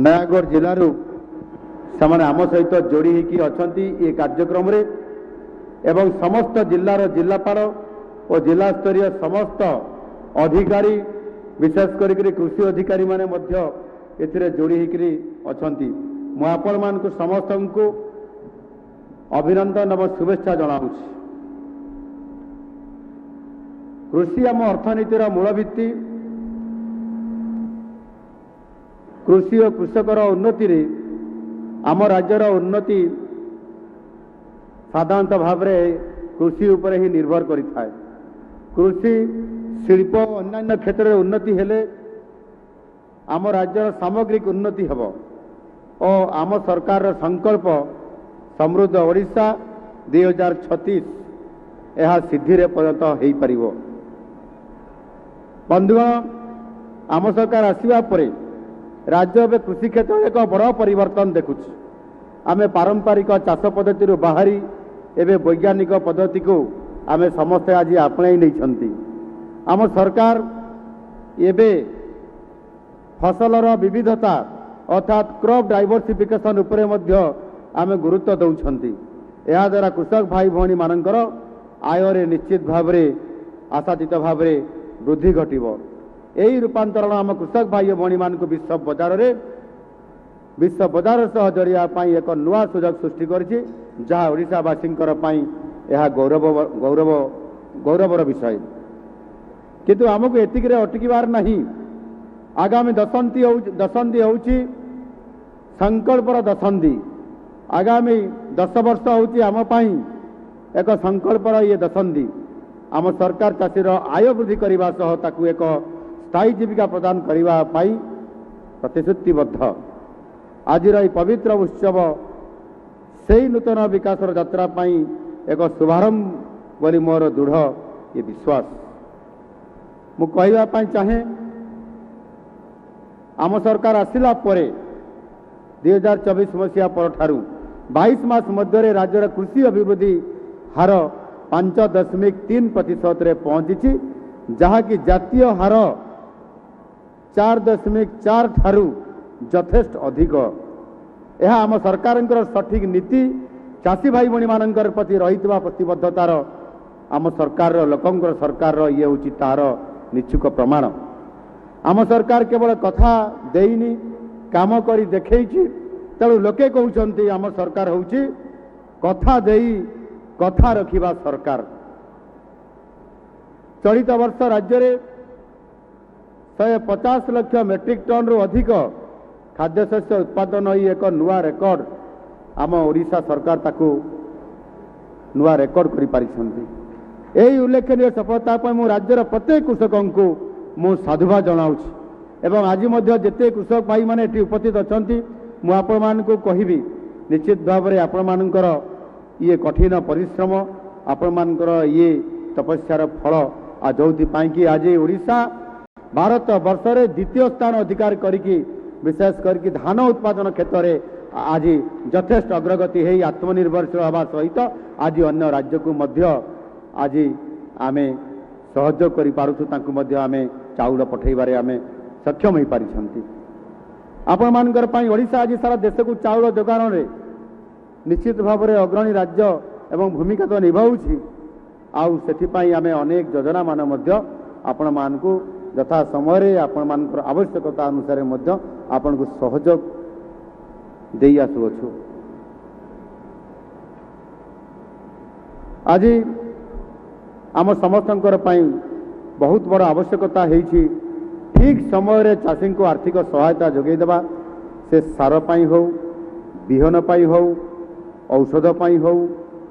नयागढ़ जिलूर से आम सहित जोड़ी होती ये कार्यक्रम रे एवं समस्त जिलार जिलापाल और जिला स्तरीय समस्त अधिकारी विशेष कर कृषि अधिकारी माने मध्य जोड़ी होती मु आपण मानक समस्त को अभिनंदन और शुभेच्छा जनाऊँगी। कृषि आम अर्थनीतिर मूलभित्ति कृषि और कृषकर उन्नति रे आम राज्यर उन्नति साधारणतः भाव कृषि उपर ही निर्भर करिथाय। कृषि शिल्प अन्य क्षेत्र में उन्नति हेले आम राज्यर सामग्रिक उन्नति हेब और आम सरकार संकल्प समृद्ध ओडिशा 2036 यह सिद्धि रे परिणत हो पारिबो। बंधुगण आम सरकार आसिबा परे राज्य में कृषि क्षेत्र में एक बड़ परिवर्तन देखुछि। आमे पारंपरिक चाष पद्धति बाहरी एवं वैज्ञानिक पद्धति को आमे समस्ते आज आपणाई नहीं। आम सरकार एबे फसलर विविधता अर्थात क्रॉप डाइवर्सिफिकेशन उपरे मध्य आमे गुरुत्व दौरान। या द्वारा कृषक भाई भौणी मानकर आय रे निश्चित भाव आशातीत भाव वृद्धि घटिबो। यही रूपांतरण आम कृषक भाई भौणी मानक विश्व बजार सह जड़िया एक नुआ सुजोग सृष्टि करछि जहाँ ओडिशावासी यह गौरवर विषय। किंतु आमको एतिक अटकिबार नहीं। आगामी दशंधि होउछि संकल्पर दशंधि। आगामी 10 वर्ष होउछि आम पई एक संकल्पर ये दशंधि। आम सरकार चाषीर आय वृद्धि करने सह ताकू एक स्थायी जीविका प्रदान करने प्रतिश्रुतिबद्ध। आज पवित्र उत्सव से ही नूतन विकास यात्रा एक शुभारंभ बोली मोर दृढ़ ये विश्वास। मु कहवाई चाहे आम सरकार आसिला परे 2024 मसीहा पर 22 मास मध्य राज्यर कृषि अभिवृद्धि हार 5.3% रे पहुंची जहाँकि जातीय हार 4.4 ठारू यथेष्ट अधिक। यह आम सरकार सठिक नीति चाषी भाई भणी मान प्रति रही प्रतिबद्धतार आम सरकार लोकंर सरकार ये हूँ तार निच्छुक प्रमाण। आम सरकार केवल कथा देनी काम करी देखी तेणु लोके कहते आम सरकार हूँ कथा देई कथा रखिबा सरकार। चलित वर्ष राज्य में 150 लाख मेट्रिक टन रु अधिक खाद्यशस्य उत्पादन ही एक नुआ रेकर्ड आम ओडिशा सरकार ताकू नुआ रेकर्ड करि पारिछन्ति। एही उल्लेखनीय सफलता पर मु राज्यर प्रत्येक कृषकों को मु साधुवाद जनाउछि एवं आज मध्य जेते कृषक भाई माने एठी उपस्थित अछन्ति मु आपण मानकु कहिबी निश्चित भाव में आपण मानकर ये कठिन परिश्रम आपण मानकर ये तपस्यार फल आ जोथि पाई कि आज ओडिशा भारत वर्ष रे द्वितीय स्थान अधिकार करिकि विशेष करके धान उत्पादन क्षेत्र में आज यथेष्ट अग्रगति है आत्मनिर्भरशील हवा सहित आज अन्य राज्य को मध्य आज आमे सहयोग करि पारुछु तांकु मध्य आमे चाउल पठेबारे आमे सक्षम हो पारिछन्ति। आपण मानकर पई ओडिशा आज सारा देश को चाउल जोगाण रे निश्चित भाव में अग्रणी राज्य एवं भूमिका तो निभाउछि। आउ सेथिपाई आमे अनेक योजना मान मध्य आपण मानकु यथा समय आपण मानकर आवश्यकता अनुसार मध्य आपण को सहयोग देई आसुअछु। आज आम समस्तंकर पई बहुत बड़ आवश्यकता है ठीक समय रे चाषी को आर्थिक सहायता जोगई देबा से सार पाई हो बिहन पाई हो औषध पाई हो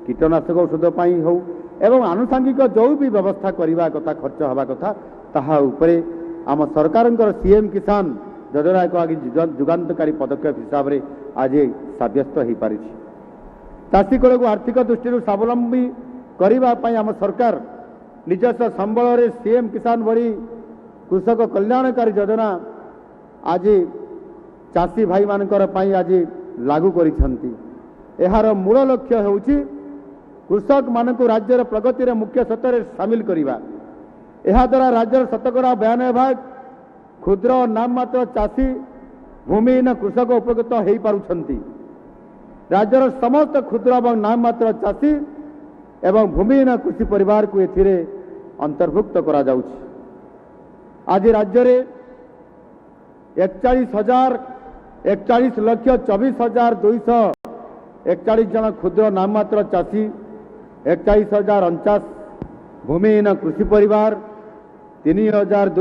कीटनाशक औषध पाई हो एवं आनुषंगिक जो भी व्यवस्था करने कथा खर्च हवा कथा ताहा उपरे आम सरकार सीएम किसान योजना एक आगे जुगान्तकारी पदक्षेप हिसाब से आज सब्यस्त हो पारि। चाषी कूल को आर्थिक दृष्टि स्वावलंबी करने आम सरकार निजस्व संबल सीएम किसान भली कृषक कल्याणकारी योजना आज चाषी भाई मानकर आज लागू करिसेंती। एहार मूल लक्ष्य होउछि कृषक मानक राज्यर प्रगति रे मुख्य क्षेत्र सामिल करिबा। एहा द्वारा राज्यर 92% भाग क्षुद्र नाम मात्र चाषी भूमिहीन कृषक उपकृत हो पारुछंती। राज्यर समस्त क्षुद्र और नाममात्र चाषी एवं भूमिहीन कृषि परिवार को एथिरे अंतर्भुक्त करा जाउछि। आज राज्य में 41,24,241 जन क्षुद्र नाममात्र चाषी, 41,049 भूमिहीन कृषि परिवार, 3,000